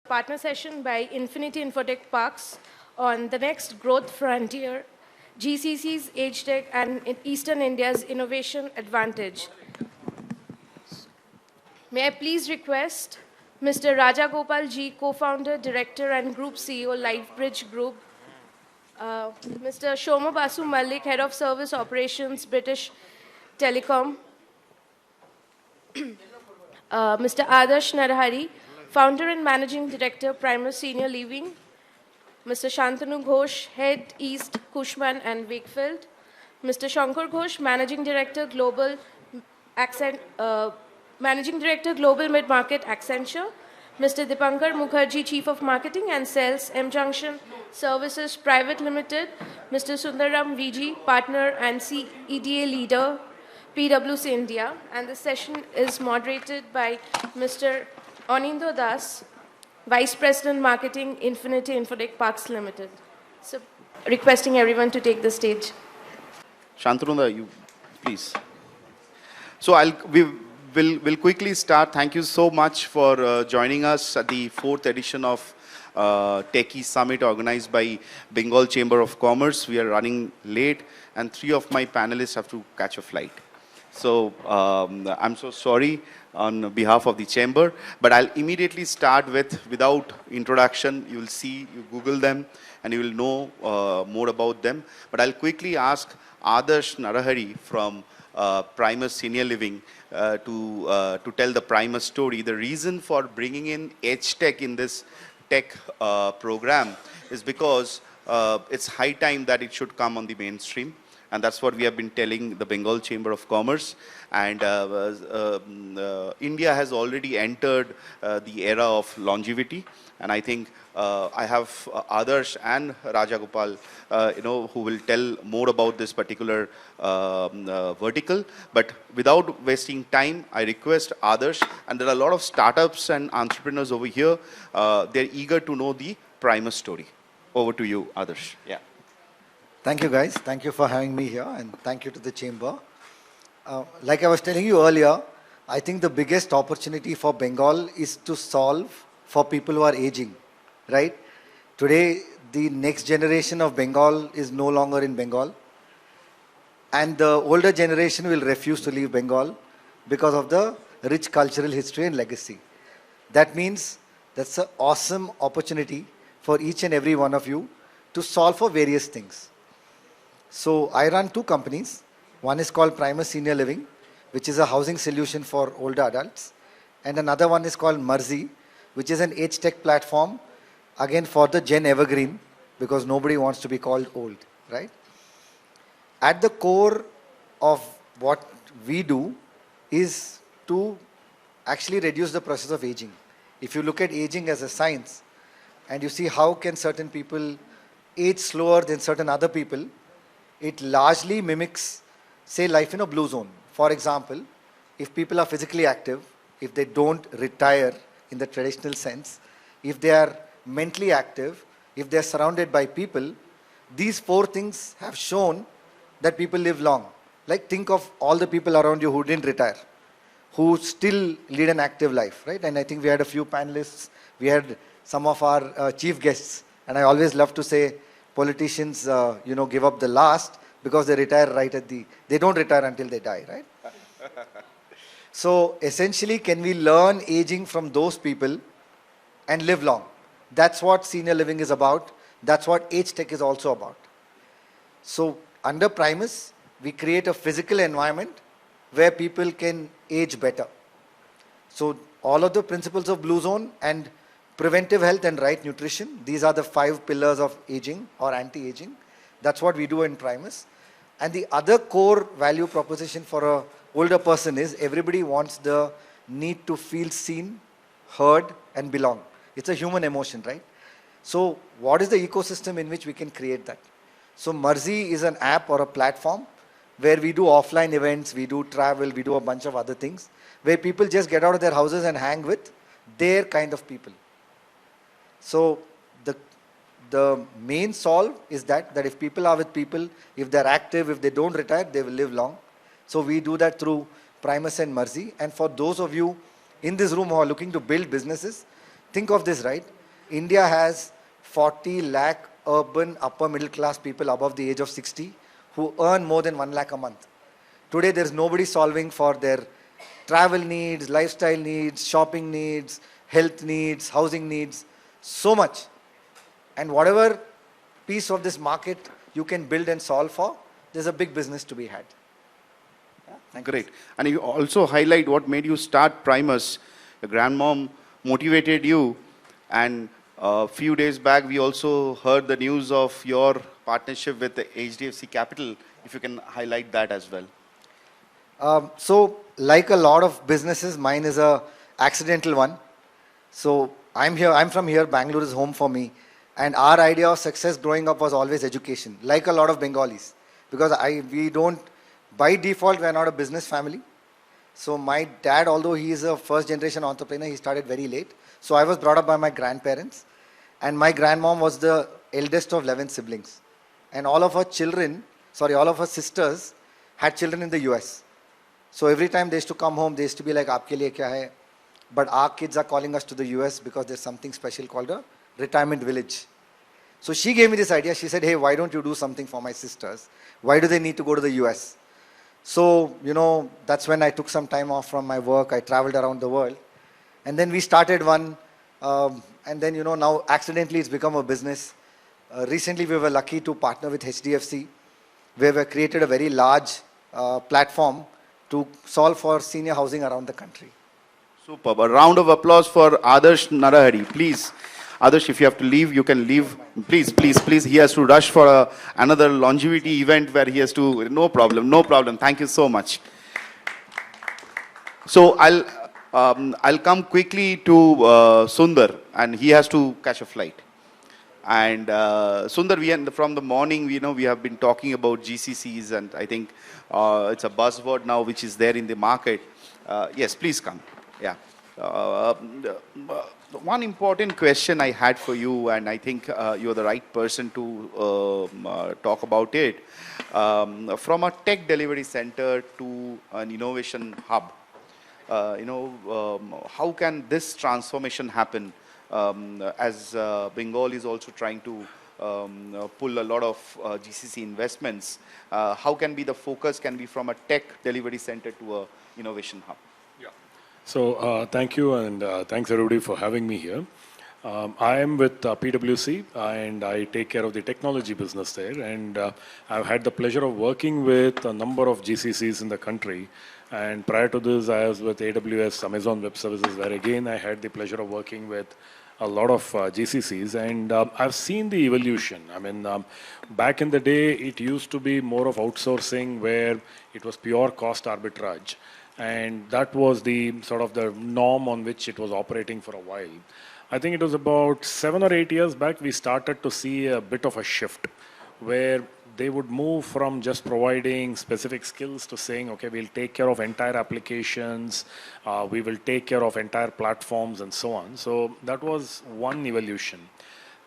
Partner session by Infinity Infotech Parks on the next growth frontier, GCCs, Age Tech, and Eastern India's innovation advantage. May I please request Mr. Raja Gopal G, co-founder, director, and group CEO, LifeBridge Group, Mr. Shoma Basu Malik, head of service operations, British Telecom, Mr. Adarsh Narahari, founder and managing director, Primus Senior Living, Mr. Shantanu Ghosh, head East, Cushman and Wakefield, Mr. Shankar Ghosh, managing director, Global Mid-Market Accenture, Mr. Dipankar Mukherjee, chief of marketing and sales, M Junction Services Private Limited, Mr. Sundaram VG, partner and CEDA leader, PwC India, and the session is moderated by Mr. Anindo Das, Vice President Marketing, Infinity Infotech Parks Limited. So, requesting everyone to take the stage. Shantanu, you please. So we'll quickly start. Thank you so much for joining us at the 4th edition of Techie Summit organized by Bengal Chamber of Commerce. We are running late, and 3 of my panelists have to catch a flight. So I'm so sorry on behalf of the chamber, but I'll immediately start without introduction. You will see, you Google them, and you will know more about them. But I'll quickly ask Adarsh Narahari from Primus Senior Living to tell the Primus story. The reason for bringing in Age Tech in this tech program is because it's high time that it should come on the mainstream. And that's what we have been telling the Bengal Chamber of Commerce. And India has already entered the era of longevity. And I think I have Adarsh and Raja Gopal, who will tell more about this particular vertical. But without wasting time, I request Adarsh, and there are a lot of startups and entrepreneurs over here. They're eager to know the Primus story. Over to you, Adarsh. Yeah. Thank you, guys. Thank you for having me here, and thank you to the chamber. Like I was telling you earlier, I think the biggest opportunity for Bengal is to solve for people who are aging, right? Today, the next generation of Bengal is no longer in Bengal, and the older generation will refuse to leave Bengal because of the rich cultural history and legacy. That means that's an awesome opportunity for each and every one of you to solve for various things. So I run 2 companies. One is called Primus Senior Living, which is a housing solution for older adults. And another one is called Marzi, which is an age tech platform, again for the Gen Evergreen, because nobody wants to be called old, right? At the core of what we do is to actually reduce the process of aging. If you look at aging as a science, and you see how can certain people age slower than certain other people, it largely mimics, say, life in a blue zone. For example, if people are physically active, if they don't retire in the traditional sense, if they are mentally active, if they are surrounded by people, these 4 things have shown that people live long. Like, think of all the people around you who didn't retire, who still lead an active life, right? And I think we had a few panelists, we had some of our chief guests, and I always love to say, politicians, give up the last because they retire they don't retire until they die, right? So essentially, can we learn aging from those people and live long? That's what senior living is about. That's what age tech is also about. So under Primus, we create a physical environment where people can age better. So all of the principles of Blue Zone and preventive health and right nutrition, these are the 5 pillars of aging or anti-aging. That's what we do in Primus. And the other core value proposition for an older person is everybody wants the need to feel seen, heard, and belong. It's a human emotion, right? So what is the ecosystem in which we can create that? So Marzi is an app or a platform where we do offline events, we do travel, we do a bunch of other things, where people just get out of their houses and hang with their kind of people. So the main solve is that if people are with people, if they're active, if they don't retire, they will live long. So we do that through Primus and Marzi. And for those of you in this room who are looking to build businesses, think of this, right? India has 40 lakh urban upper middle class people above the age of 60 who earn more than 1 lakh a month. Today, there's nobody solving for their travel needs, lifestyle needs, shopping needs, health needs, housing needs, so much. And whatever piece of this market you can build and solve for, there's a big business to be had. Yeah, thank you. Great. And you also highlight what made you start Primus. Your grandmom motivated you, and a few days back we also heard the news of your partnership with the HDFC Capital. If you can highlight that as well. So, like a lot of businesses, mine is a accidental one. So, I'm from here, Bangalore is home for me. And our idea of success growing up was always education, like a lot of Bengalis. Because we don't, by default, we're not a business family. So my dad, although he is a first generation entrepreneur, he started very late. So I was brought up by my grandparents. And my grandmom was the eldest of 11 siblings. And all of her sisters had children in the US. So every time they used to come home, they used to be like, "Aapke liye kya hai?" But our kids are calling us to the US because there's something special called a retirement village. So she gave me this idea. She said, "Hey, why don't you do something for my sisters? Why do they need to go to the US?" So, that's when I took some time off from my work. I traveled around the world. And then we started one. And then, now accidentally it's become a business. Recently, we were lucky to partner with HDFC, where we created a very large platform to solve for senior housing around the country. Superb. A round of applause for Adarsh Narahari. Please, Adarsh, if you have to leave, you can leave. Please, please, please. He has to rush for another longevity event where he has to. No problem, no problem. Thank you so much. So I'll come quickly to Sundar, and he has to catch a flight. And Sundar, from the morning, we have been talking about GCCs, and I think it's a buzzword now which is there in the market. Yes, please come. Yeah. One important question I had for you, and I think you're the right person to talk about it. From a tech delivery center to an innovation hub, how can this transformation happen? As Bengal is also trying to pull a lot of GCC investments, how can be the focus can be from a tech delivery center to a innovation hub? Yeah. So thank you, and thanks everybody for having me here. I am with PwC, and I take care of the technology business there. And I've had the pleasure of working with a number of GCCs in the country. And prior to this, I was with AWS, Amazon Web Services, where again I had the pleasure of working with a lot of GCCs, and I've seen the evolution. I mean, back in the day, it used to be more of outsourcing, where it was pure cost arbitrage, and that was the sort of the norm on which it was operating for a while. I think it was about 7 or 8 years back, we started to see a bit of a shift, where they would move from just providing specific skills to saying, okay, we'll take care of entire applications, we will take care of entire platforms and so on. So that was one evolution.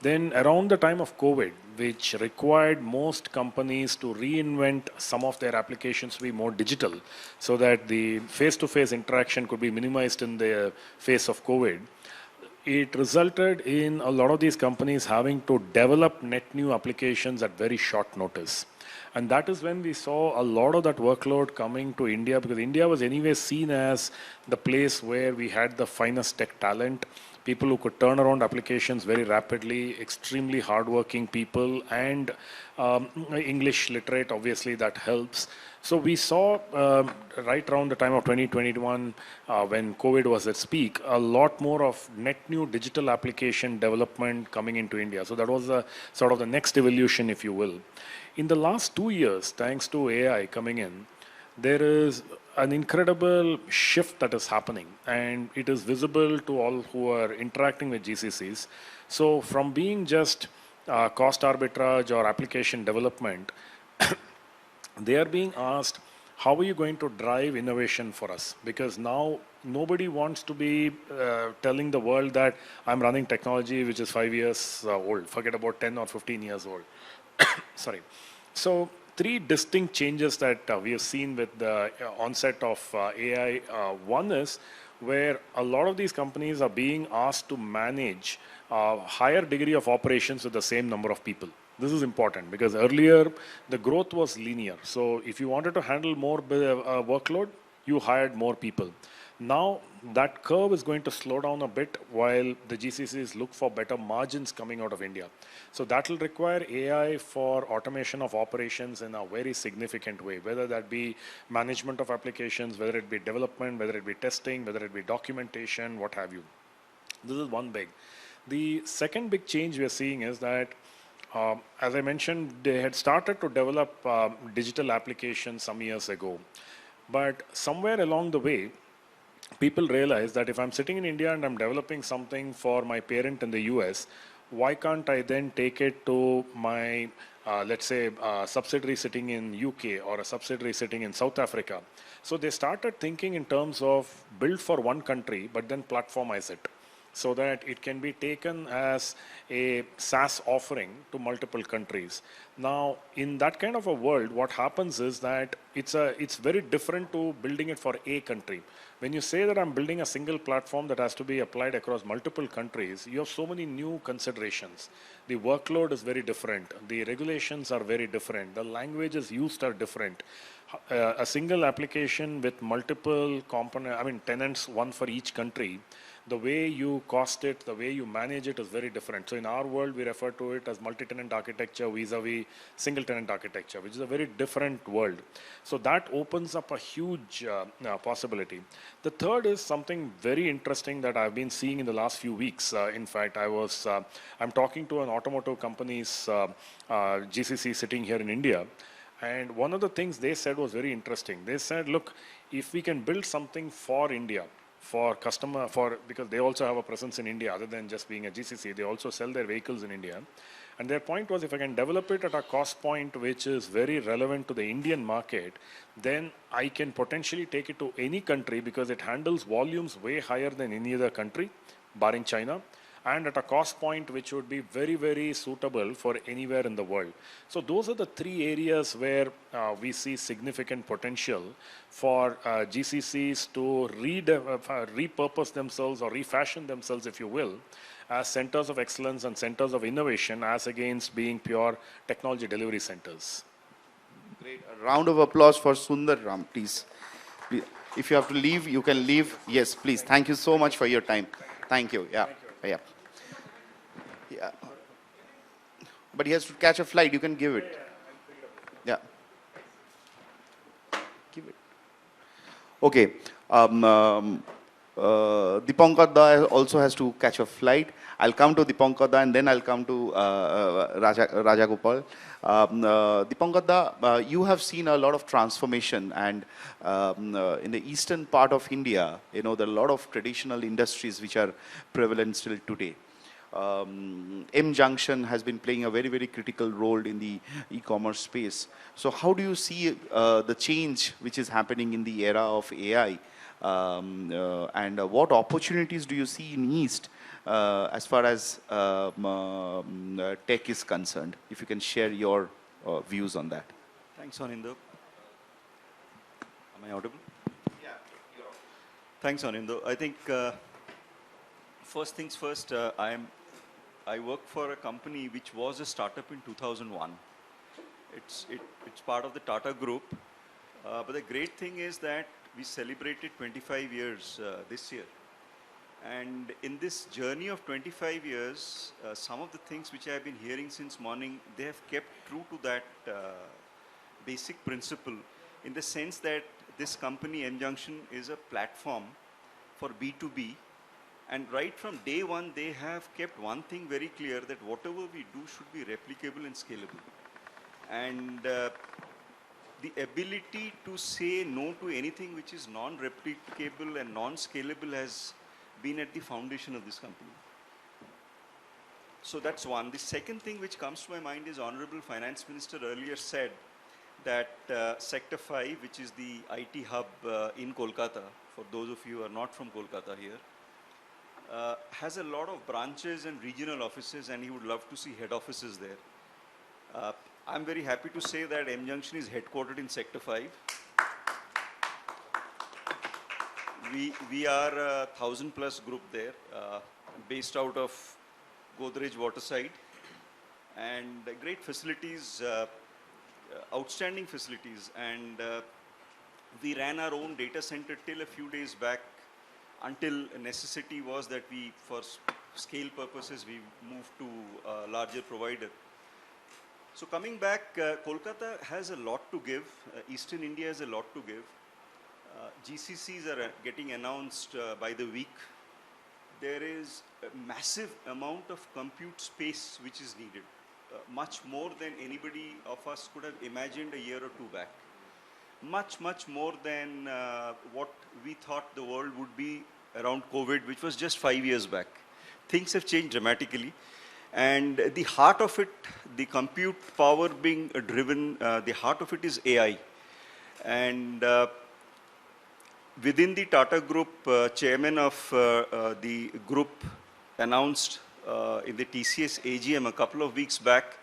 Then around the time of COVID, which required most companies to reinvent some of their applications to be more digital so that the face-to-face interaction could be minimized in the face of COVID, it resulted in a lot of these companies having to develop net new applications at very short notice. And that is when we saw a lot of that workload coming to India, because India was anyway seen as the place where we had the finest tech talent, people who could turn around applications very rapidly, extremely hardworking people, and English literate, obviously that helps. So we saw right around the time of 2021, when COVID was at peak, a lot more of net new digital application development coming into India. So that was sort of the next evolution, if you will. In the last 2 years, thanks to AI coming in, there is an incredible shift that is happening, and it is visible to all who are interacting with GCCs. So from being just cost arbitrage or application development, they are being asked, how are you going to drive innovation for us? Because now nobody wants to be telling the world that I'm running technology which is 5 years old. Forget about 10 or 15 years old. Sorry. So 3 distinct changes that we have seen with the onset of AI. One is where a lot of these companies are being asked to manage a higher degree of operations with the same number of people. This is important because earlier the growth was linear. So if you wanted to handle more workload, you hired more people. Now that curve is going to slow down a bit while the GCCs look for better margins coming out of India. So that will require AI for automation of operations in a very significant way, whether that be management of applications, whether it be development, whether it be testing, whether it be documentation, what have you. This is one big. The second big change we are seeing is that as I mentioned, they had started to develop digital applications some years ago. But somewhere along the way, people realize that if I'm sitting in India and I'm developing something for my parent in the US, why can't I then take it to my, let's say, subsidiary sitting in UK or a subsidiary sitting in South Africa? So they started thinking in terms of build for one country, but then platformize it, so that it can be taken as a SaaS offering to multiple countries. Now, in that kind of a world, what happens is that it's very different to building it for a country. When you say that I'm building a single platform that has to be applied across multiple countries, you have so many new considerations. The workload is very different. The regulations are very different. The languages used are different. A single application with multiple tenants, one for each country, the way you cost it, the way you manage it is very different. So in our world, we refer to it as multi-tenant architecture vis-a-vis single-tenant architecture, which is a very different world. So that opens up a huge possibility. The third is something very interesting that I've been seeing in the last few weeks. In fact, I'm talking to an automotive company's GCC sitting here in India. And one of the things they said was very interesting. They said, look, if we can build something for India, because they also have a presence in India other than just being a GCC, they also sell their vehicles in India. And their point was, if I can develop it at a cost point which is very relevant to the Indian market, then I can potentially take it to any country because it handles volumes way higher than any other country, barring China, and at a cost point which would be very, very suitable for anywhere in the world. So those are the three areas where we see significant potential for GCCs to repurpose themselves or refashion themselves, if you will, as centers of excellence and centers of innovation as against being pure technology delivery centers. Great. A round of applause for Sundar Ram, please. If you have to leave, you can leave. Yes, please. Thank you so much for your time. Thank you. Yeah. Yeah. Yeah. But he has to catch a flight. You can give it. Yeah. Give it. Okay. Dipankar Da also has to catch a flight. I'll come to Dipankar Da and then I'll come to Raja Gopal. Dipankar Da, you have seen a lot of transformation, and in the eastern part of India, there are a lot of traditional industries which are prevalent still today. M Junction has been playing a very, very critical role in the e-commerce space. So how do you see the change which is happening in the era of AI? And what opportunities do you see in East as far as tech is concerned? If you can share your views on that. Thanks, Anindo. Am I audible? Yeah, you're audible. Thanks, Anindo. I think first things first, I work for a company which was a startup in 2001. It's part of the Tata Group. But the great thing is that we celebrated 25 years this year. And in this journey of 25 years, some of the things which I have been hearing since morning, they have kept true to that basic principle, in the sense that this company, M Junction, is a platform for B2B. And right from day one, they have kept one thing very clear, that whatever we do should be replicable and scalable. And the ability to say no to anything which is non-replicable and non-scalable has been at the foundation of this company. So that's one. The second thing which comes to my mind is Honorable Finance Minister earlier said that Sector 5, which is the IT hub in Kolkata, for those of you who are not from Kolkata here, has a lot of branches and regional offices, and he would love to see head offices there. I'm very happy to say that M Junction is headquartered in Sector 5. we are a 1,000+ group there, based out of Godrej Waterside, and great facilities, outstanding facilities, and we ran our own data center till a few days back, until necessity was that we, for scale purposes, we moved to a larger provider. So coming back, Kolkata has a lot to give. Eastern India has a lot to give. GCCs are getting announced by the week. There is a massive amount of compute space which is needed, much more than anybody of us could have imagined a year or two back. Much, much more than what we thought the world would be around COVID, which was just 5 years back. Things have changed dramatically. And the heart of it, the compute power being driven, the heart of it is AI. And within the Tata Group, chairman of the group announced in the TCS AGM a couple of weeks back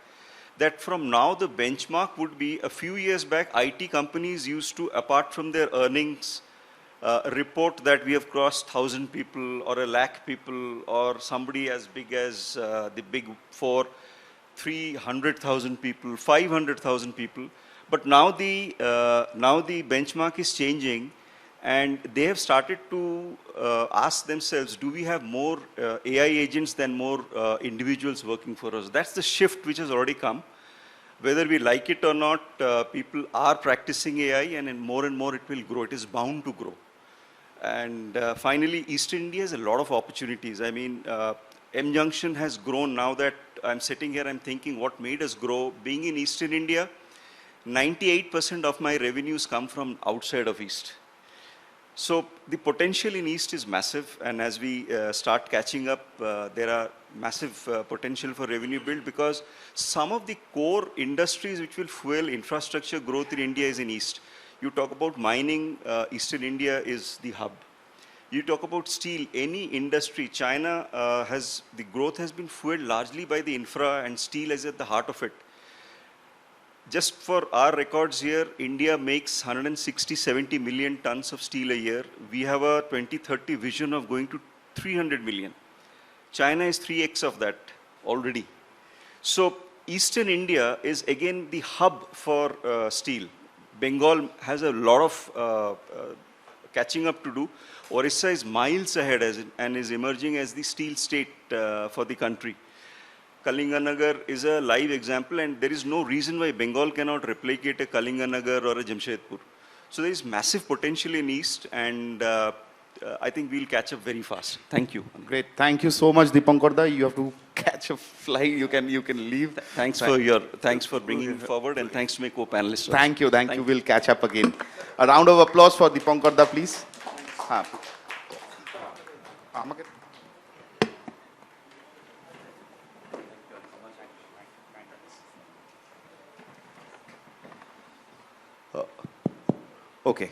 that from now the benchmark would be, a few years back, IT companies used to, apart from their earnings, report that we have crossed 1,000 people or 100,000 people, or somebody as big as the big four, 300,000 people, 500,000 people. But now the benchmark is changing, and they have started to ask themselves, do we have more AI agents than more individuals working for us? That's the shift which has already come. Whether we like it or not, people are practicing AI, and more it will grow. It is bound to grow. And finally, East India has a lot of opportunities. I mean, M Junction has grown. Now that I'm sitting here, I'm thinking what made us grow. Being in Eastern India, 98% of my revenues come from outside of East. So the potential in East is massive, and as we start catching up, there are massive potential for revenue build, because some of the core industries which will fuel infrastructure growth in India is in East. You talk about mining, Eastern India is the hub. You talk about steel, any industry, China the growth has been fueled largely by the infra, and steel is at the heart of it. Just for our records here, India makes 160-70 million tons of steel a year. We have a 2030 vision of going to 300 million. China is 3x of that already. So Eastern India is again the hub for steel. Bengal has a lot of catching up to do. Orissa is miles ahead and is emerging as the steel state for the country. Kalinganagar is a live example, and there is no reason why Bengal cannot replicate a Kalinganagar or a Jamshedpur. So there is massive potential in East, and I think we'll catch up very fast. Thank you. Great. Thank you so much, Dipankarda. You have to catch a flight. You can leave. Thanks for bringing forward, and thanks to my co-panelists. Thank you. We'll catch up again. A round of applause for Dipankarda, please. Okay.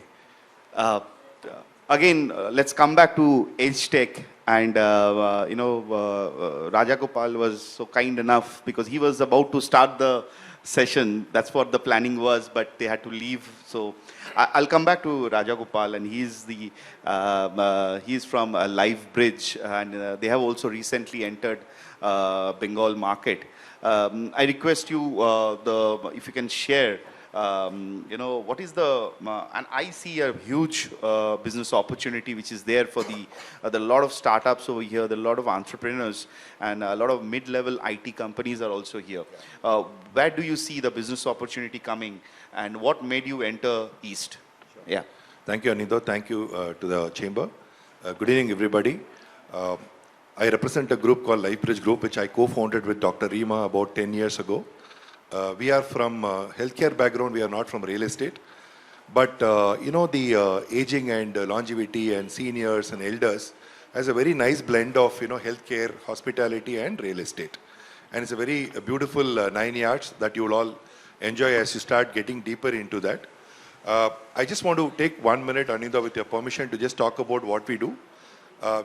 Again, let's come back to Edge Tech. And, Raja Gopal was so kind enough, because he was about to start the session. That's what the planning was, but they had to leave. So I'll come back to Raja Gopal, and he's from Live Bridge, and they have also recently entered Bengal market. I request you, if you can share, what is and I see a huge business opportunity which is there for the lot of startups over here, the lot of entrepreneurs, and a lot of mid-level IT companies are also here. Where do you see the business opportunity coming, and what made you enter East? Sure. Yeah. Thank you, Anindo. Thank you to the chamber. Good evening, everybody. I represent a group called LifeBridge Group, which I co-founded with Dr. Rima about 10 years ago. We are from healthcare background, we are not from real estate. But, the aging and longevity and seniors and elders has a very nice blend of, healthcare, hospitality and real estate. And it's a very beautiful 9 yards that you will all enjoy as you start getting deeper into that. I just want to take 1 minute, Anindha, with your permission, to just talk about what we do.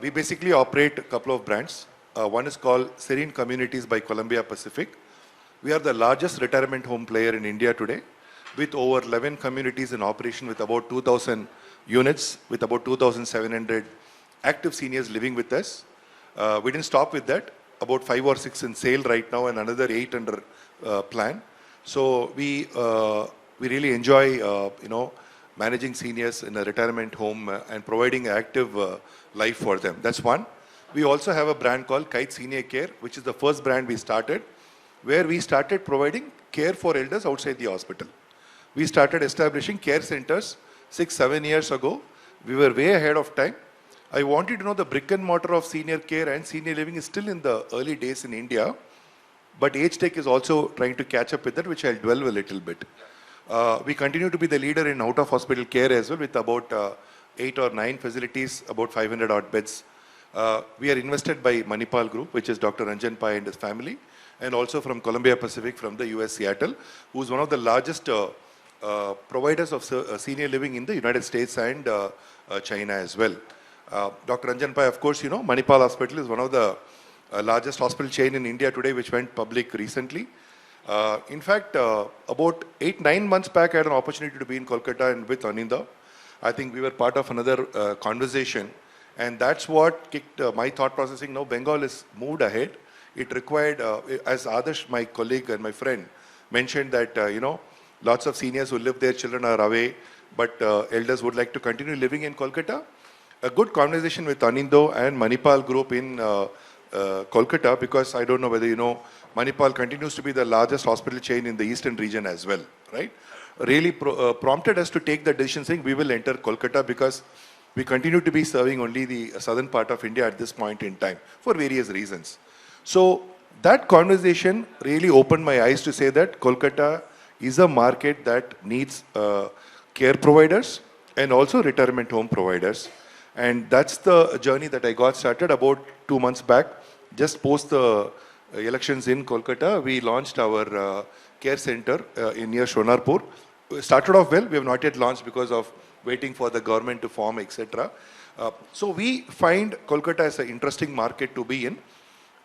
We basically operate a couple of brands. One is called Serene Communities by Columbia Pacific. We are the largest retirement home player in India today, with over 11 communities in operation with about 2,000 units with about 2,700 active seniors living with us. We didn't stop with that. About 5 or 6 in sale right now and another 8 under plan. So we really enjoy, managing seniors in a retirement home and providing active life for them. That's one. We also have a brand called Kite Senior Care, which is the first brand we started, where we started providing care for elders outside the hospital. We started establishing care centers 6-7 years ago. We were way ahead of time. I wanted to know the brick and mortar of senior care and senior living is still in the early days in India, but age tech is also trying to catch up with that, which I'll dwell a little bit. We continue to be the leader in out-of-hospital care as well, with about 8 or 9 facilities, about 500 odd beds. We are invested by Manipal Group, which is Dr. Ranjan Pai and his family, and also from Columbia Pacific from the US Seattle, who's one of the largest providers of senior living in the United States and China as well. Dr. Ranjan Pai, of course, Manipal Hospital is one of the largest hospital chain in India today, which went public recently. In fact, about 8-9 months back, I had an opportunity to be in Kolkata and with Aninda. I think we were part of another conversation, and that's what kicked my thought processing. Now Bengal is moved ahead. It required, as Adarsh, my colleague and my friend, mentioned that, lots of seniors who live there, children are away, but elders would like to continue living in Kolkata. A good conversation with Anindo and Manipal Group in Kolkata, because I don't know whether you know, Manipal continues to be the largest hospital chain in the eastern region as well, right? Really prompted us to take the decision saying we will enter Kolkata because we continue to be serving only the southern part of India at this point in time for various reasons. So that conversation really opened my eyes to say that Kolkata is a market that needs care providers and also retirement home providers. And that's the journey that I got started about 2 months back. Just post the elections in Kolkata, we launched our care center near Shonarpur. We started off well. We have not yet launched because of waiting for the government to form, etc. So we find Kolkata as an interesting market to be in.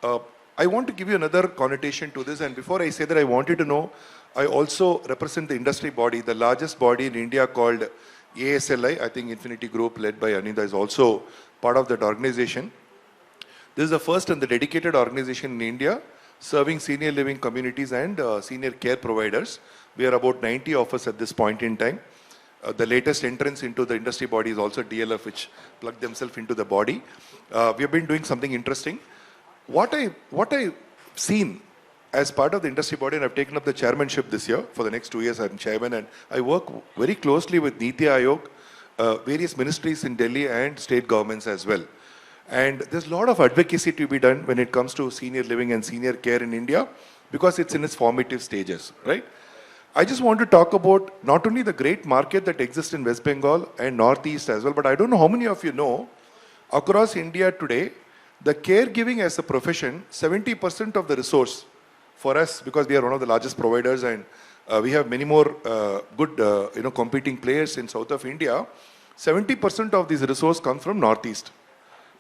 I want to give you another connotation to this, and before I say that, I want you to know, I also represent the industry body, the largest body in India called ASLI. I think Infinity Group, led by Anida, is also part of that organization. This is the first and the dedicated organization in India serving senior living communities and senior care providers. We are about 90 of us at this point in time. The latest entrance into the industry body is also DLF, which plugged themselves into the body. We have been doing something interesting. What I've seen as part of the industry body, and I've taken up the chairmanship this year. For the next 2 years, I'm chairman, and I work very closely with Niti Aayog, various ministries in Delhi and state governments as well. And there's a lot of advocacy to be done when it comes to senior living and senior care in India, because it's in its formative stages, right? I just want to talk about not only the great market that exists in West Bengal and Northeast as well, but I don't know how many of you know, across India today, the caregiving as a profession, 70% of the resource for us, because we are one of the largest providers and we have many more good competing players in south of India, 70% of these resource comes from Northeast,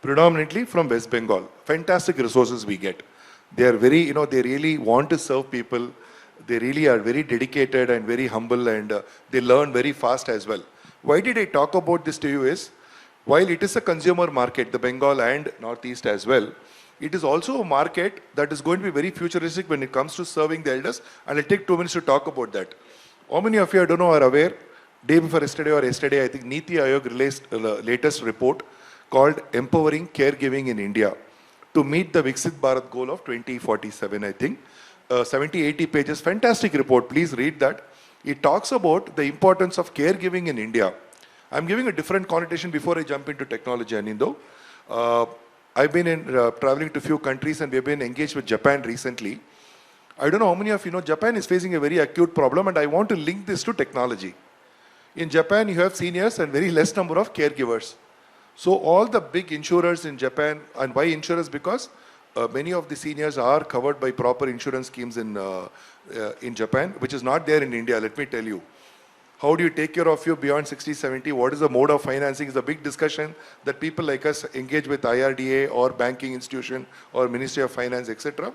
predominantly from West Bengal. Fantastic resources we get. They are very, they really want to serve people. They really are very dedicated and very humble, and they learn very fast as well. Why did I talk about this to you is, while it is a consumer market, the Bengal and Northeast as well, it is also a market that is going to be very futuristic when it comes to serving the elders, and I'll take 2 minutes to talk about that. How many of you, I don't know, are aware, day before yesterday or yesterday, I think Niti Aayog released the latest report called Empowering Caregiving in India to meet the Viksit Bharat goal of 2047, I think. 70-80 pages, fantastic report, please read that. It talks about the importance of caregiving in India. I'm giving a different connotation before I jump into technology, Anindo. I've been traveling to a few countries, and we've been engaged with Japan recently. I don't know how many of you know, Japan is facing a very acute problem, and I want to link this to technology. In Japan, you have seniors and very less number of caregivers. So all the big insurers in Japan, and why insurers? Because many of the seniors are covered by proper insurance schemes in Japan, which is not there in India, let me tell you. How do you take care of you beyond 60, 70? What is the mode of financing? Is a big discussion that people like us engage with IRDA or banking institution or Ministry of Finance, etc.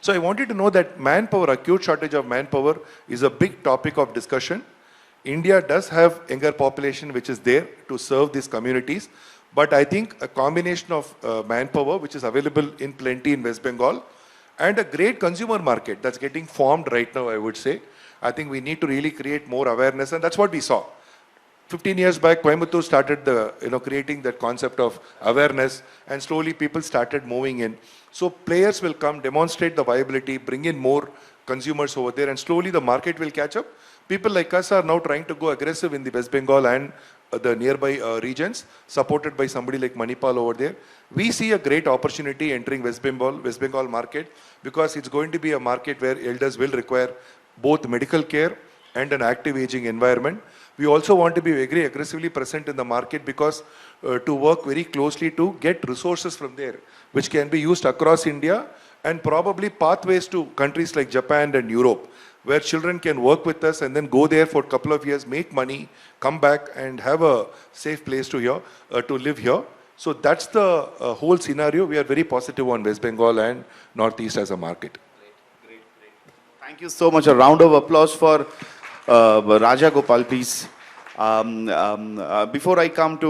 So I wanted to know that manpower, acute shortage of manpower is a big topic of discussion. India does have younger population which is there to serve these communities, but I think a combination of manpower which is available in plenty in West Bengal and a great consumer market that's getting formed right now, I would say. I think we need to really create more awareness, and that's what we saw. 15 years back, Coimbatore started creating that concept of awareness, and slowly people started moving in. So players will come, demonstrate the viability, bring in more consumers over there, and slowly the market will catch up. People like us are now trying to go aggressive in the West Bengal and the nearby regions, supported by somebody like Manipal over there. We see a great opportunity entering West Bengal market, because it's going to be a market where elders will require both medical care and an active aging environment. We also want to be very aggressively present in the market, because to work very closely to get resources from there, which can be used across India, and probably pathways to countries like Japan and Europe, where children can work with us and then go there for a couple of years, make money, come back and have a safe place to live here. So that's the whole scenario. We are very positive on West Bengal and Northeast as a market. Great. Thank you so much. A round of applause for Raja Gopal, please. Before I come to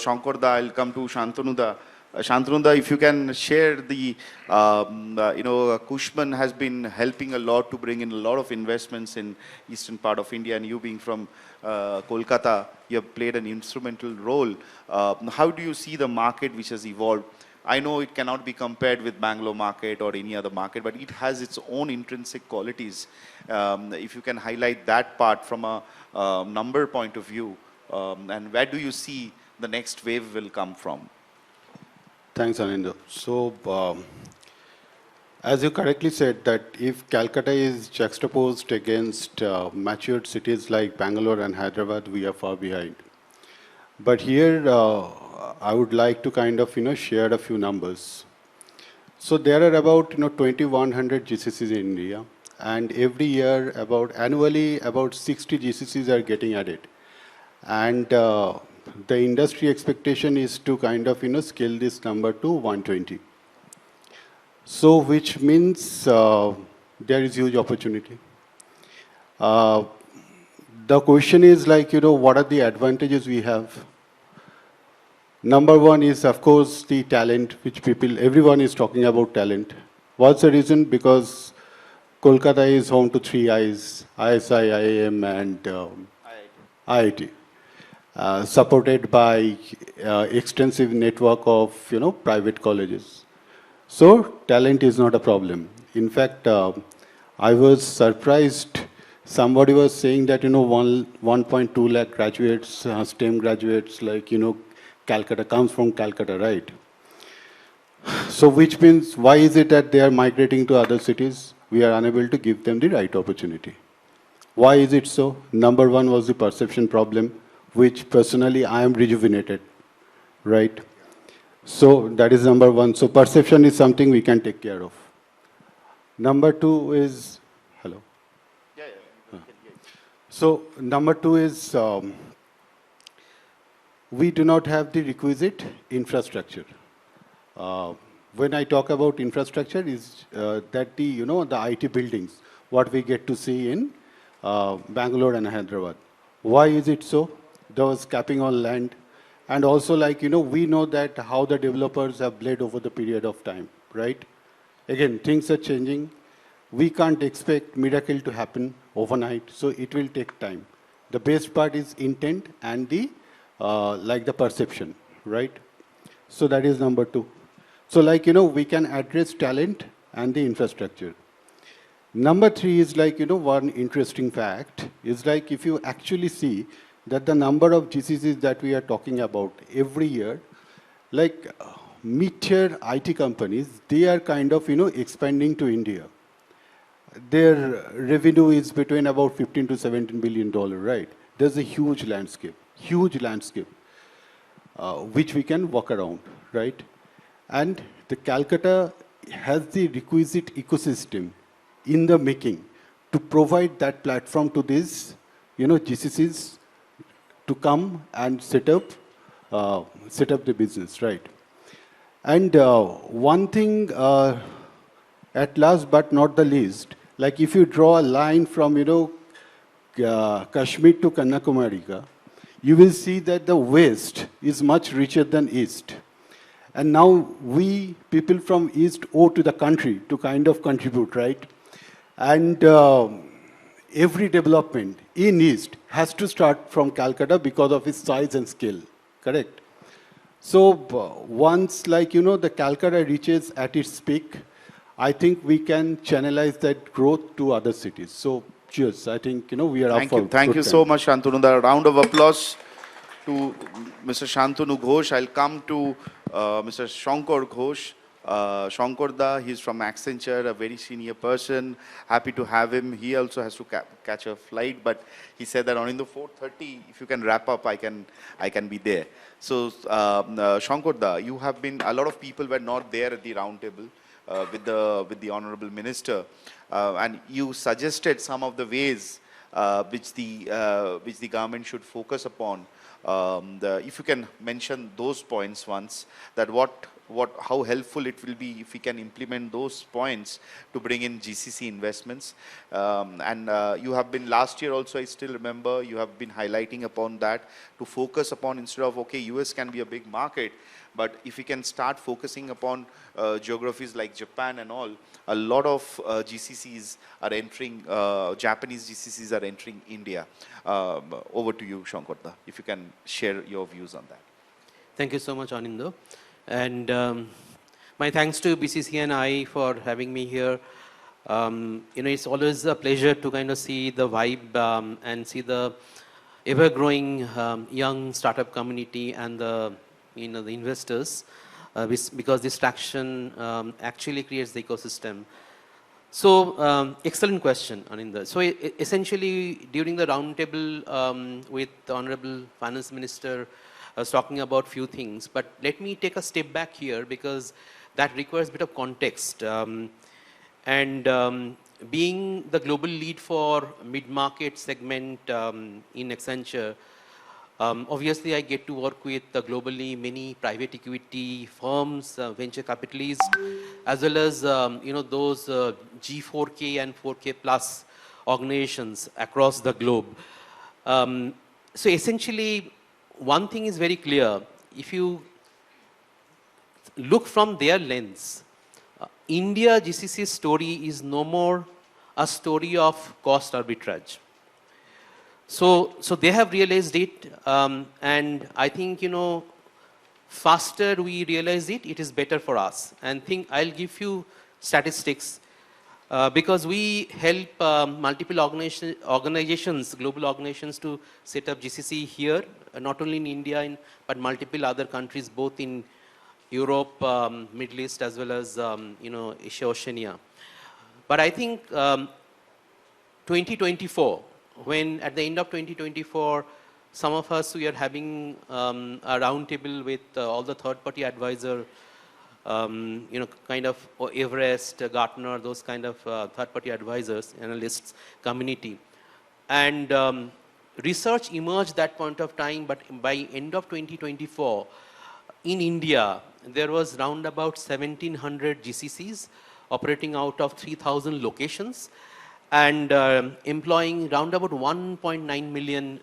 Shankarda, I'll come to Shantanuda. Shantanuda, if you can share the, Cushman has been helping a lot to bring in a lot of investments in eastern part of India, and you being from Kolkata, you have played an instrumental role. How do you see the market which has evolved? I know it cannot be compared with Bangalore market or any other market, but it has its own intrinsic qualities. If you can highlight that part from a number point of view, and where do you see the next wave will come from? Thanks, Anindya. So, as you correctly said, that if Calcutta is juxtaposed against matured cities like Bangalore and Hyderabad, we are far behind. But here, I would like to kind of, share a few numbers. So there are about, 2,100 GCCs in India, and every year, annually, about 60 GCCs are getting added. And the industry expectation is to kind of, scale this number to 120. So which means there is huge opportunity. The question is like, what are the advantages we have? Number one is, of course, the talent, which everyone is talking about talent. What's the reason? Because Kolkata is home to three I's, ISI, IIM, and IIT. Supported by extensive network of private colleges. So talent is not a problem. In fact, I was surprised. Somebody was saying that 1.2 lakh graduates, STEM graduates, like Calcutta comes from Calcutta, right? So which means, why is it that they are migrating to other cities? We are unable to give them the right opportunity. Why is it so? Number one was the perception problem, which personally I am rejuvenated, right? So that is number one. So perception is something we can take care of. Number two is, hello? Yeah. So number two is, we do not have the requisite infrastructure. When I talk about infrastructure, is that the the IT buildings, what we get to see in Bangalore and Hyderabad. Why is it so? There was capping on land, and also like we know that how the developers have bled over the period of time, right? Again, things are changing. We can't expect miracle to happen overnight, so it will take time. The best part is intent and the like the perception, right? So that is number two. So like we can address talent and the infrastructure. Number three is like one interesting fact is like if you actually see that the number of GCCs that we are talking about every year, like mid-tier IT companies, they are kind of expanding to India. Their revenue is between about $15 to $17 billion, right? There's a huge landscape, which we can walk around, right? And the Calcutta has the requisite ecosystem in the making to provide that platform to these, GCCs to come and set up the business, right? And one thing, at last but not the least, like if you draw a line from, Kashmir to Kanyakumari, you will see that the West is much richer than East. And now we, people from East, owe to the country to kind of contribute, right? And every development in East has to start from Calcutta because of its size and scale, correct? So once, like, the Calcutta reaches at its peak, I think we can channelize that growth to other cities. So cheers, I think, we are up for Thank you good so time. much, Shantanu. A round of applause to Mr. Shantanu Ghosh. I'll come to Mr. Shankar Ghosh. Shankar da, he's from Accenture, a very senior person. Happy to have him. He also has to catch a flight, but he said that on in the 4:30, if you can wrap up, I can be there. So, Shankar da, you have been, a lot of people were not there at the round table with the Honorable Minister, and you suggested some of the ways which the government should focus upon. If you can mention those points once, that how helpful it will be if we can implement those points to bring in GCC investments. And you have been last year also, I still remember, you have been highlighting upon that to focus upon, instead of, okay, US can be a big market, but if we can start focusing upon geographies like Japan and all, a lot of GCCs are entering, Japanese GCCs are entering India. Over to you, Shankarda, if you can share your views on that. Thank you so much, Anindo. And my thanks to BCC and I for having me here. It's always a pleasure to kind of see the vibe and see the ever-growing young startup community and the investors, because this traction actually creates the ecosystem. So, excellent question, Anindo. So, essentially, during the roundtable with the Honorable Finance Minister, I was talking about few things, but let me take a step back here because that requires a bit of context. Being the global lead for mid-market segment in Accenture, obviously I get to work with globally many private equity firms, venture capitalists, as well as those G4K and 4K plus organizations across the globe. So essentially, one thing is very clear. If you look from their lens, India GCC story is no more a story of cost arbitrage. So they have realized it, and I think, faster we realize it, it is better for us. And I'll give you statistics, because we help multiple organizations, global organizations, to set up GCC here, not only in India, but multiple other countries, both in Europe, Middle East, as well as, Asia, Oceania. But I think 2024, when at the end of 2024, some of us, we are having a roundtable with all the third-party advisor, kind of Everest, Gartner, those kind of third-party advisors, analysts, community. And research emerged that point of time, but by end of 2024, in India, there was round about 1,700 GCCs operating out of 3,000 locations and employing round about 1.9 million,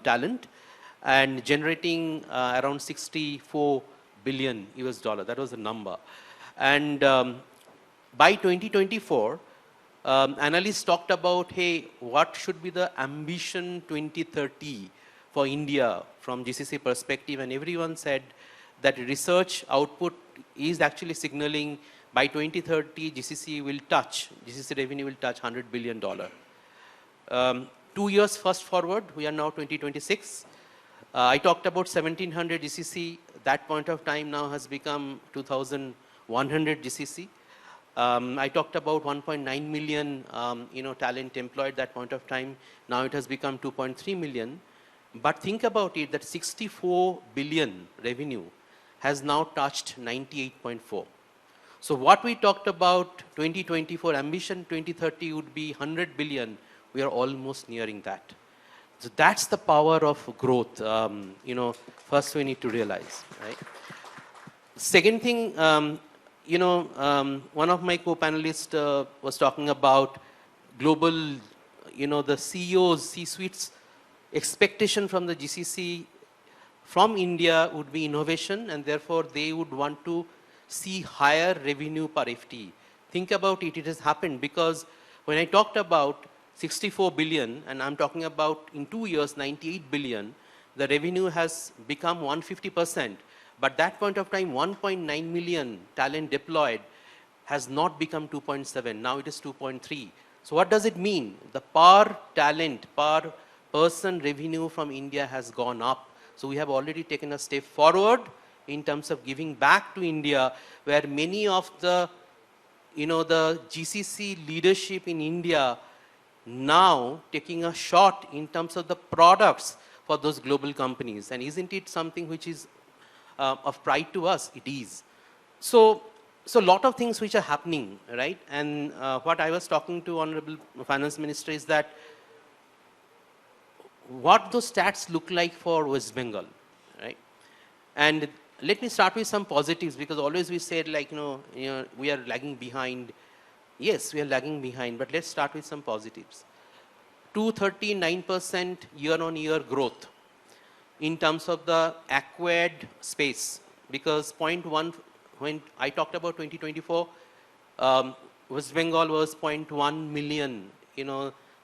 talent and generating around 64 billion US dollar. That was the number. And by 2024, analysts talked about, hey, what should be the ambition 2030 for India from GCC perspective, and everyone said that research output is actually signaling by 2030 GCC revenue will touch $100 billion. 2 years fast forward, we are now 2026. I talked about 1,700 GCC. That point of time now has become 2,100 GCC. I talked about 1.9 million, talent employed that point of time. Now it has become 2.3 million. But think about it, that 64 billion revenue has now touched 98.4. So what we talked about 2024 ambition 2030 would be 100 billion. We are almost nearing that. So that's the power of growth. First we need to realize, right? Second thing, one of my co-panelists was talking about global the CEOs, C-suites expectation from the GCC from India would be innovation, and therefore they would want to see higher revenue per FTE. Think about it, it has happened because when I talked about 64 billion, and I'm talking about in 2 years 98 billion, the revenue has become 150%. But that point of time, 1.9 million talent deployed has not become 2.7. Now it is 2.3. So what does it mean? The per talent, per person revenue from India has gone up. So we have already taken a step forward in terms of giving back to India, where many of the, the GCC leadership in India now taking a shot in terms of the products for those global companies. And isn't it something which is of pride to us? It is. So a lot of things which are happening, right? And what I was talking to Honorable Finance Minister is that what those stats look like for West Bengal, right? And let me start with some positives, because always we said like, we are lagging behind. Yes, we are lagging behind, but let's start with some positives. 239% year-on-year growth in terms of the acquired space, because 0.1, when I talked about 2024, West Bengal was 0.1 million,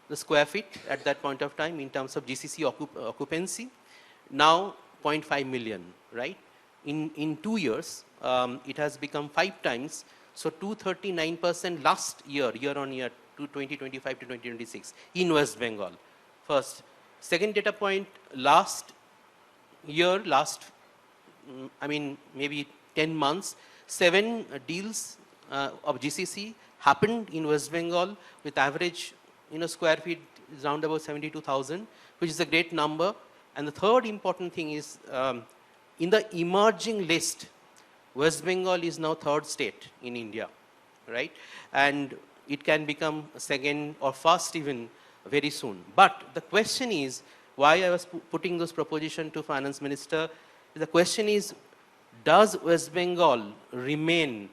the square feet at that point of time in terms of GCC occupancy. Now 0.5 million, right? In 2 years, it has become 5 times. So 239% last year, year-on-year, to 2025 to 2026 in West Bengal. First. Second data point, last year, maybe 10 months, 7 deals of GCC happened in West Bengal with average, square feet is around about 72,000, which is a great number. And the third important thing is, in the emerging list, West Bengal is now 3rd state in India, right? And it can become second or first even very soon. But the question is, why I was putting this proposition to Finance Minister, the question is, does West Bengal remain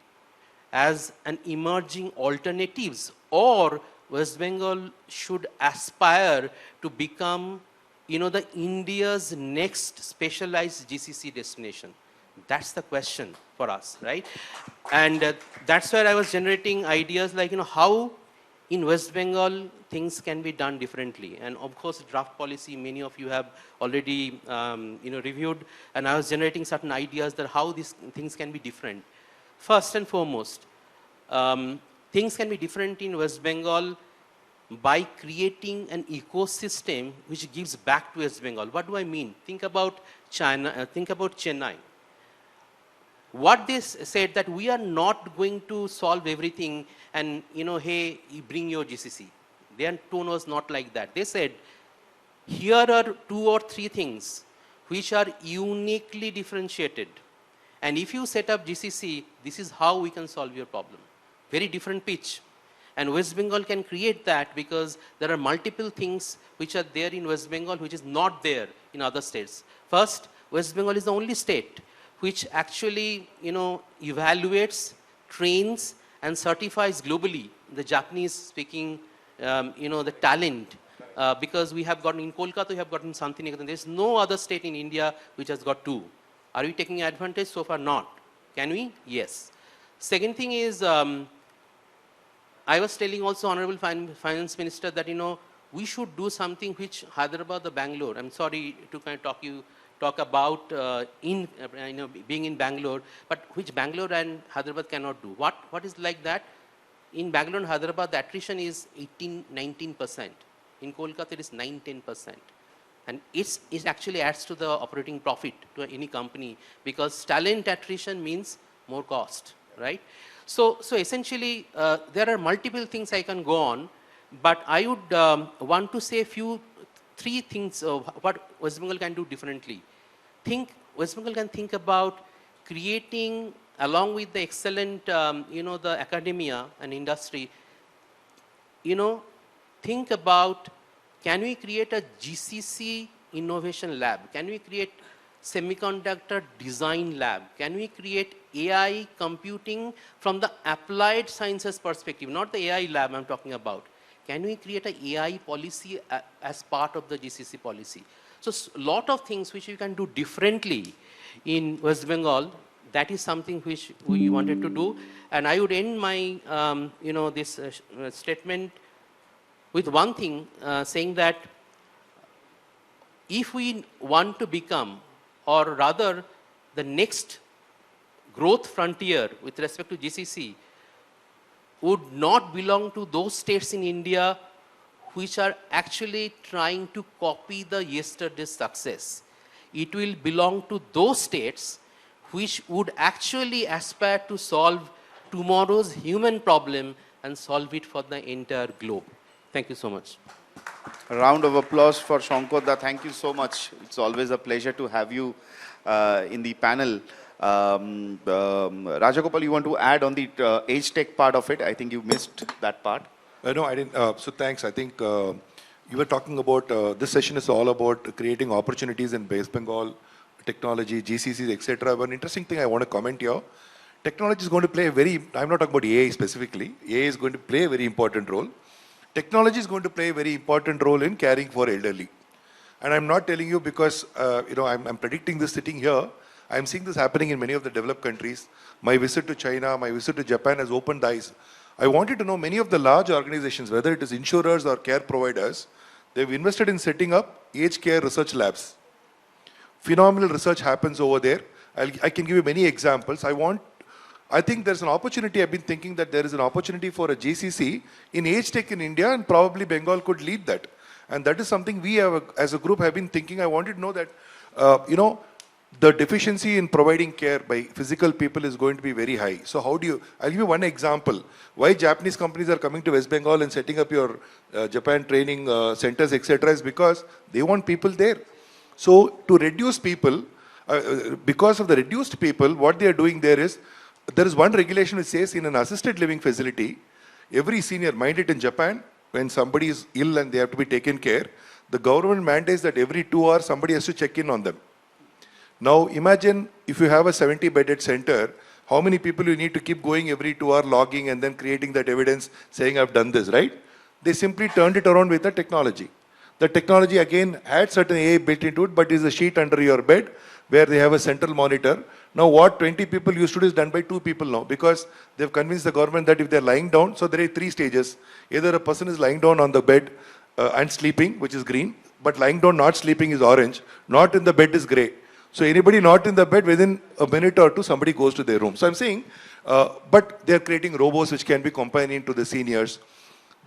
as an emerging alternatives, or West Bengal should aspire to become, the India's next specialized GCC destination? That's the question for us, right? And that's where I was generating ideas like, how in West Bengal things can be done differently. And of course, draft policy, many of you have already, reviewed. And I was generating certain ideas that how these things can be different. First and foremost, things can be different in West Bengal by creating an ecosystem which gives back to West Bengal. What do I mean? Think about China, think about Chennai. What they said that we are not going to solve everything and, hey, you bring your GCC. Their tone was not like that. They said, here are 2 or 3 things which are uniquely differentiated. And if you set up GCC, this is how we can solve your problem. Very different pitch. And West Bengal can create that because there are multiple things which are there in West Bengal which is not there in other states. First, West Bengal is the only state which actually, evaluates, trains, and certifies globally the Japanese-speaking, the talent. Because we have gotten, in Kolkata, we have gotten Santiniketan. There's no other state in India which has got 2. Are we taking advantage? So far, not. Can we? Yes. Second thing is, I was telling also Honorable Finance Minister that, we should do something which Hyderabad or Bangalore, I'm sorry to kind of talk about being in Bangalore, but which Bangalore and Hyderabad cannot do. What is like that? In Bangalore and Hyderabad, the attrition is 18-19%. In Kolkata, it is 9-10%. And it actually adds to the operating profit to any company, because talent attrition means more cost, right? So essentially, there are multiple things I can go on, but I would want to say 3 things of what West Bengal can do differently. West Bengal can think about creating, along with the excellent, the academia and industry, think about, can we create a GCC innovation lab? Can we create semiconductor design lab? Can we create AI computing from the applied sciences perspective, not the AI lab I'm talking about. can we create an AI policy as part of the GCC policy? So a lot of things which we can do differently in West Bengal, that is something which we wanted to do. And I would end my, this statement with one thing, saying that if we want to become, or rather the next growth frontier with respect to GCC would not belong to those states in India which are actually trying to copy the yesterday's success. It will belong to those states which would actually aspire to solve tomorrow's human problem and solve it for the entire globe. Thank you so much. A round of applause for Shankoda. Thank you so much. It's always a pleasure to have you in the panel. Rajagopal, you want to add on the age tech part of it? I think you missed that part. No, I didn't. So thanks. I think you were talking about, this session is all about creating opportunities in West Bengal, technology, GCCs, etc. One interesting thing I want to comment here. Technology is going to play a very, I'm not talking about AI specifically. AI is going to play a very important role. Technology is going to play a very important role in caring for elderly. And I'm not telling you because, I'm predicting this sitting here. I'm seeing this happening in many of the developed countries. My visit to China, my visit to Japan has opened eyes. I wanted to know many of the large organizations, whether it is insurers or care providers, they've invested in setting up aged care research labs. Phenomenal research happens over there. I can give you many examples. I think there's an opportunity. I've been thinking that there is an opportunity for a GCC in age tech in India, and probably Bengal could lead that. And that is something we have, as a group, have been thinking. I wanted to know that, the deficiency in providing care by physical people is going to be very high. So how do you, I'll give you one example. Why Japanese companies are coming to West Bengal and setting up your Japan training centers, etc. is because they want people there. So to reduce people, because of the reduced people, what they are doing there is one regulation which says in an assisted living facility, every senior, mind it in Japan, when somebody is ill and they have to be taken care, the government mandates that every 2 hours somebody has to check in on them. Now imagine if you have a 70-bedded center, how many people you need to keep going every 2 hours logging and then creating that evidence saying I've done this, right? They simply turned it around with the technology. The technology again had certain AI built into it, but is a sheet under your bed where they have a central monitor. Now what 20 people used to do is done by 2 people now, because they've convinced the government that if they're lying down, so there are 3 stages. Either a person is lying down on the bed and sleeping, which is green, but lying down not sleeping is orange, not in the bed is gray. So anybody not in the bed, within a minute or two, somebody goes to their room. So I'm saying, but they're creating robots which can be companion to the seniors.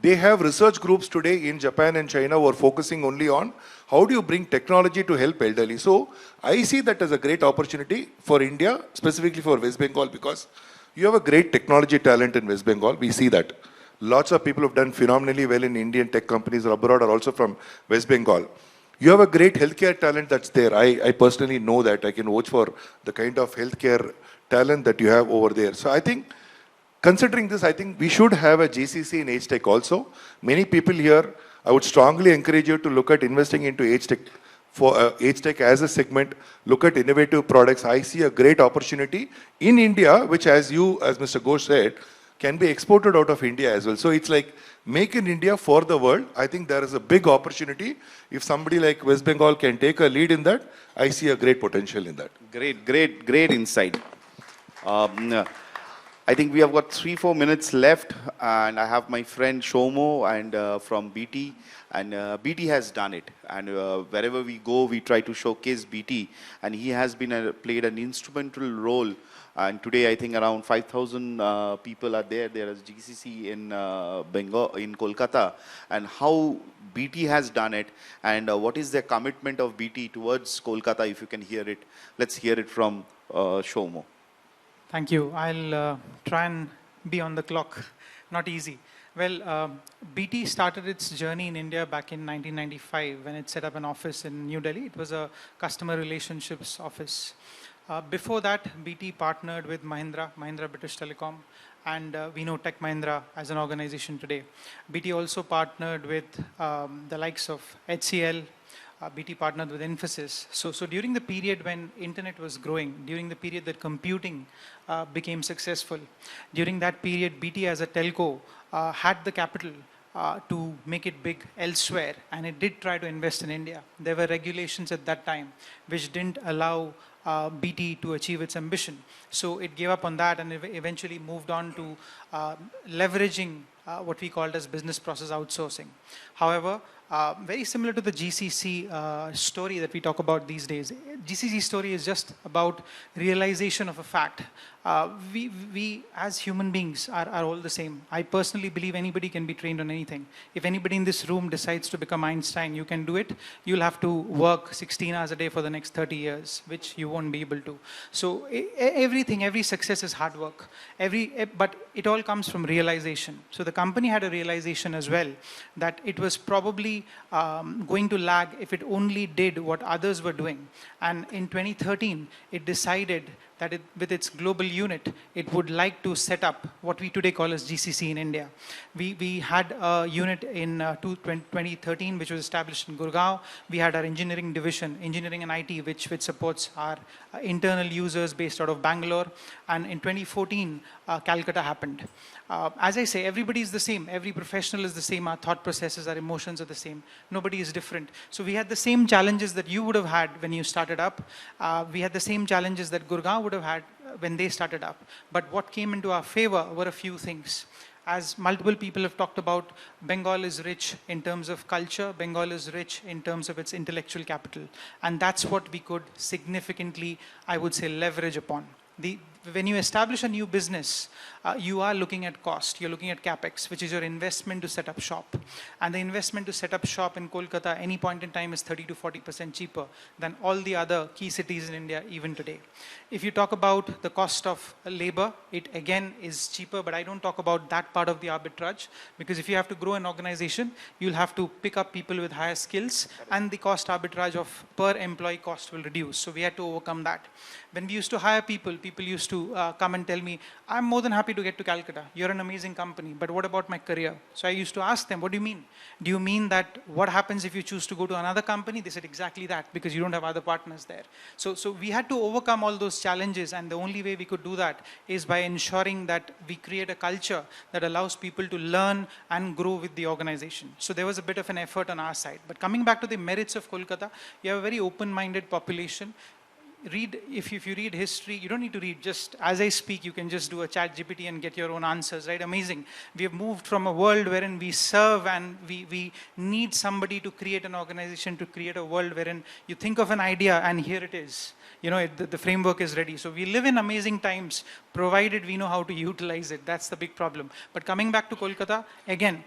They have research groups today in Japan and China who are focusing only on how do you bring technology to help elderly. So I see that as a great opportunity for India, specifically for West Bengal, because you have a great technology talent in West Bengal. We see that. Lots of people have done phenomenally well in Indian tech companies or abroad are also from West Bengal. You have a great healthcare talent that's there. I personally know that. I can vouch for the kind of healthcare talent that you have over there. So I think, considering this, I think we should have a GCC in age tech also. Many people here, I would strongly encourage you to look at investing into age tech. For age tech as a segment, look at innovative products. I see a great opportunity in India, which as Mr. Ghosh said, can be exported out of India as well. So it's like make in India for the world. I think there is a big opportunity. If somebody like West Bengal can take a lead in that, I see a great potential in that. Great insight. I think we have got 3-4 minutes left, and I have my friend Shomo and from BT, and BT has done it. And wherever we go, we try to showcase BT, and he has been played an instrumental role. And today, I think around 5,000 people are there. There is GCC in Bengal, in Kolkata, and how BT has done it, and what is the commitment of BT towards Kolkata? If you can hear it, let's hear it from Shomo. Thank you. I'll try and be on the clock. Not easy. Well, BT started its journey in India back in 1995 when it set up an office in New Delhi. It was a customer relationships office. Before that, BT partnered with Mahindra British Telecom, and we know Tech Mahindra as an organization today. BT also partnered with the likes of HCL. BT partnered with Infosys. So during the period when internet was growing, during the period that computing became successful, during that period, BT as a telco had the capital to make it big elsewhere, and it did try to invest in India. There were regulations at that time which didn't allow BT to achieve its ambition. So it gave up on that and eventually moved on to leveraging what we called as business process outsourcing. However, very similar to the GCC story that we talk about these days. GCC story is just about realization of a fact. We as human beings are all the same. I personally believe anybody can be trained on anything. If anybody in this room decides to become Einstein, you can do it. You'll have to work 16 hours a day for the next 30 years, which you won't be able to. So everything, every success is hard work. But it all comes from realization. So the company had a realization as well that it was probably going to lag if it only did what others were doing. And in 2013, it decided that with its global unit, it would like to set up what we today call as GCC in India. We had a unit in 2013, which was established in Gurgaon. We had our engineering division, engineering and IT, which supports our internal users based out of Bangalore. And in 2014, Calcutta happened. As I say, everybody is the same. Every professional is the same. Our thought processes, our emotions are the same. Nobody is different. So we had the same challenges that you would have had when you started up. We had the same challenges that Gurgaon would have had when they started up. But what came into our favor were a few things. As multiple people have talked about, Bengal is rich in terms of culture. Bengal is rich in terms of its intellectual capital. And that's what we could significantly, I would say, leverage upon. When you establish a new business, you are looking at cost. You're looking at capex, which is your investment to set up shop. And the investment to set up shop in Kolkata, any point in time, is 30 to 40% cheaper than all the other key cities in India, even today. If you talk about the cost of labor, it again is cheaper, but I don't talk about that part of the arbitrage, because if you have to grow an organization, you'll have to pick up people with higher skills, and the cost arbitrage of per employee cost will reduce. So we had to overcome that. When we used to hire people used to come and tell me, I'm more than happy to get to Calcutta. You're an amazing company, but what about my career? So I used to ask them, what do you mean? Do you mean that what happens if you choose to go to another company? They said exactly that, because you don't have other partners there. So we had to overcome all those challenges, and the only way we could do that is by ensuring that we create a culture that allows people to learn and grow with the organization. So there was a bit of an effort on our side. But coming back to the merits of Kolkata, you have a very open-minded population. If you read history, you don't need to read just as I speak, you can just do a chat GPT and get your own answers, right? Amazing. We have moved from a world wherein we serve and we need somebody to create an organization, to create a world wherein you think of an idea and here it is. You know, the framework is ready. So we live in amazing times, provided we know how to utilize it. That's the big problem. But coming back to Kolkata, again,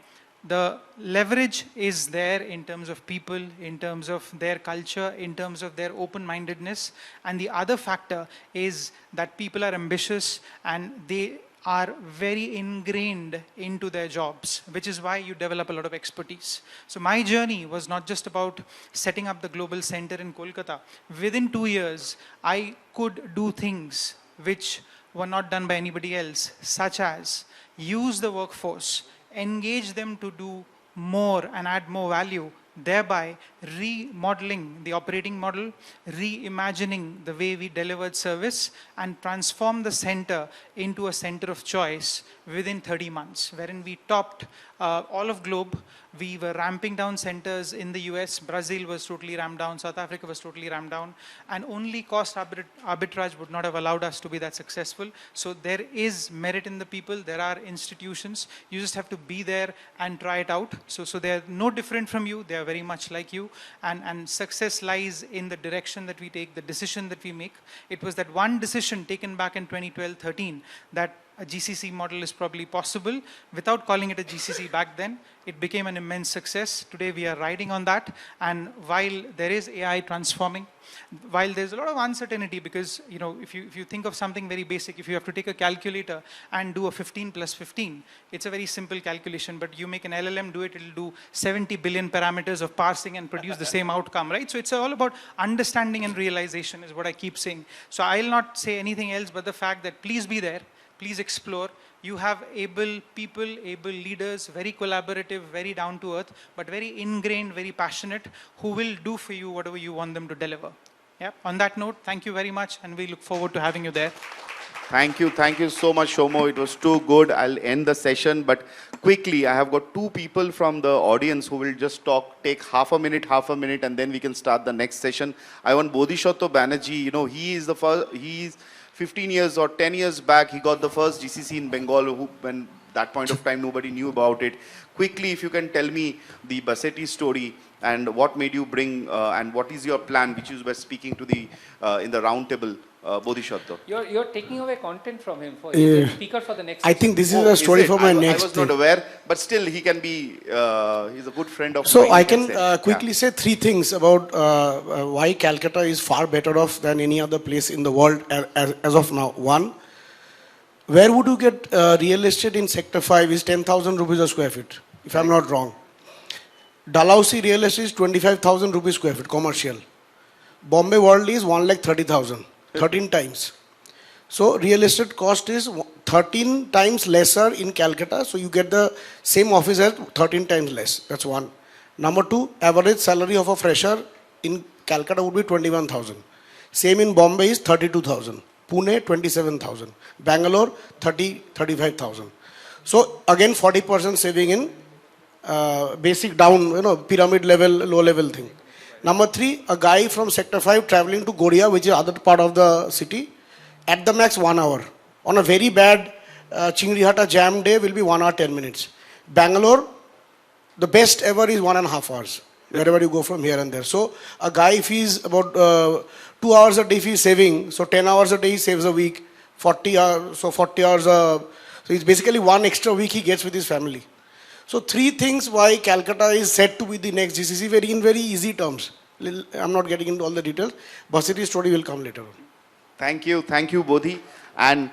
the leverage is there in terms of people, in terms of their culture, in terms of their open-mindedness. And the other factor is that people are ambitious and they are very ingrained into their jobs, which is why you develop a lot of expertise. So my journey was not just about setting up the global center in Kolkata. Within 2 years, I could do things which were not done by anybody else, such as use the workforce, engage them to do more and add more value, thereby remodeling the operating model, reimagining the way we delivered service, and transform the center into a center of choice within 30 months, wherein we topped all of globe. We were ramping down centers in the US. Brazil was totally ramped down. South Africa was totally ramped down. And only cost arbitrage would not have allowed us to be that successful. So there is merit in the people. There are institutions. You just have to be there and try it out. So they're no different from you. They are very much like you. And success lies in the direction that we take, the decision that we make. It was that one decision taken back in 2012-13 that a GCC model is probably possible. Without calling it a GCC back then, it became an immense success. Today we are riding on that. And while there is AI transforming, while there's a lot of uncertainty, because you know, if you think of something very basic, if you have to take a calculator and do a 15 plus 15, it's a very simple calculation, but you make an LLM do it, it'll do 70 billion parameters of parsing and produce the same outcome, right? So it's all about understanding and realization is what I keep saying. So I'll not say anything else but the fact that please be there. Please explore. You have able people, able leaders, very collaborative, very down to earth, but very ingrained, very passionate, who will do for you whatever you want them to deliver. Yeah. On that note, thank you very much, and we look forward to having you there. Thank you so much, Shomo. It was too good. I'll end the session, but quickly, I have got two people from the audience who will just take half a minute, and then we can start the next session. I want Bodhisattva Banerjee. You know, he is the first, he's 15 years or 10 years back, he got the first GCC in Bengal, when that point of time nobody knew about it. Quickly, if you can tell me the Bassetti story and what made you bring, and what is your plan, which you were speaking to the in the round table, Bodhisattva. You're taking away content from him. He's a speaker for the next I think this is a story for my next I was not aware, but still he can be, he's a good friend of So mine. I can quickly say three things about why Calcutta is far better off than any other place in the world as of now. One, where would you get real estate in Sector 5 is 10,000 rupees a square feet, if I'm not wrong. Dalhousie real estate is 25,000 rupees square feet, commercial. Bombay World is 1,30,000, 13 times. So real estate cost is 13 times lesser in Calcutta, so you get the same office at 13 times less. That's one. Number two, average salary of a fresher in Calcutta would be 21,000. Same in Bombay is 32,000. Pune, 27,000. Bangalore, 35,000. So again, 40% saving in basic down, pyramid level, low level thing. Number three, a guy from Sector 5 traveling to Goria, which is other part of the city, at the max 1 hour. On a very bad Chingrihata jam day will be 1 hour 10 minutes. Bangalore, the best ever is 1.5 hours, wherever you go from here and there. So a guy, if he's about 2 hours a day, if he's saving, so 10 hours a day he saves a week, 40 hours, so 40 hours, so it's basically 1 extra week he gets with his family. So three things why Calcutta is said to be the next GCC, in very easy terms. I'm not getting into all the details. Bassetti's story will come later on. Thank you, Bodhi. And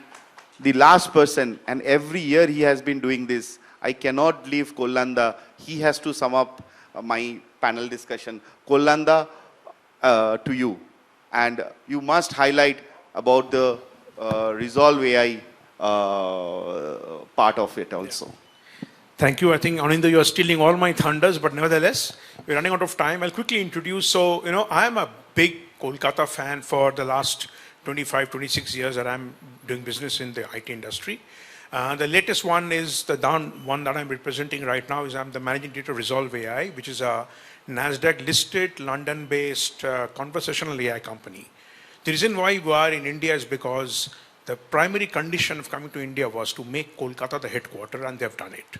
the last person, and every year he has been doing this. I cannot leave Kollanda. He has to sum up my panel discussion. Kollanda, to you. And you must highlight about the Resolve AI part of it also. Thank you. I think, Anindya, you are stealing all my thunders, but nevertheless, we're running out of time. I'll quickly introduce. So, I'm a big Kolkata fan for the last 25, 26 years that I'm doing business in the IT industry. The latest one is the one that I'm representing right now is I'm the managing director of Resolve AI, which is a NASDAQ-listed, London-based conversational AI company. The reason why we are in India is because the primary condition of coming to India was to make Kolkata the headquarter, and they've done it.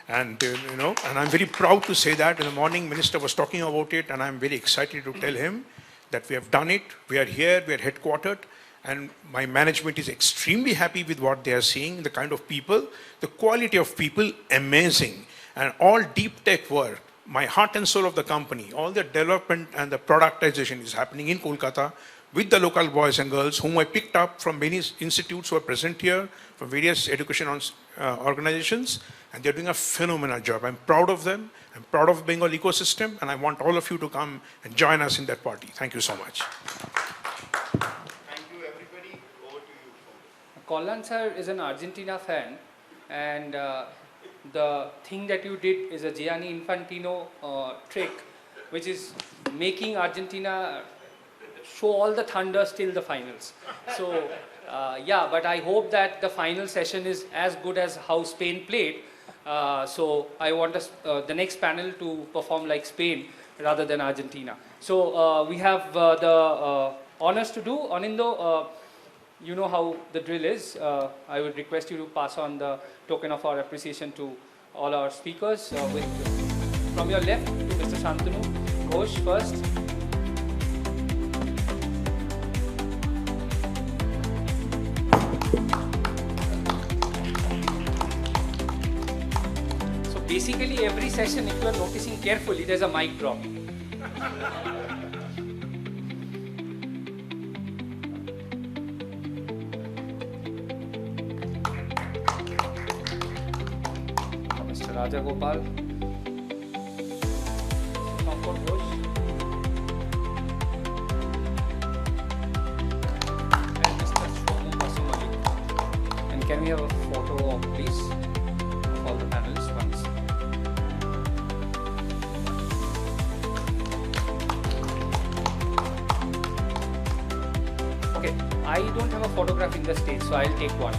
And, and I'm very proud to say that. In the morning, Minister was talking about it, and I'm very excited to tell him that we have done it. We are here, we are headquartered, and my management is extremely happy with what they are seeing, the kind of people, the quality of people, amazing. And all deep tech work, my heart and soul of the company, all the development and the productization is happening in Kolkata with the local boys and girls whom I picked up from many institutes who are present here, from various education organizations, and they're doing a phenomenal job. I'm proud of them, I'm proud of Bengal ecosystem, and I want all of you to come and join us in that party. Thank you so much. Thank you, everybody. Over to you. Kollan sir is an Argentina fan, and the thing that you did is a Gianni Infantino trick, which is making Argentina show all the thunders till the finals. So, yeah, but I hope that the final session is as good as how Spain played. So I want us, the next panel to perform like Spain rather than Argentina. So we have the honors to do. Anindo, you know how the drill is. I would request you to pass on the token of our appreciation to all our speakers. From your left to Mr. Shantanu Ghosh first. So basically every session, if you are noticing carefully, there's a mic drop. Mr. Raja Gopal, Pankaj Ghosh, and Mr. Shomu Basumali. And can we have a photo of, please, of all the panelists once? Okay, I don't have a photograph in the stage, so I'll take one.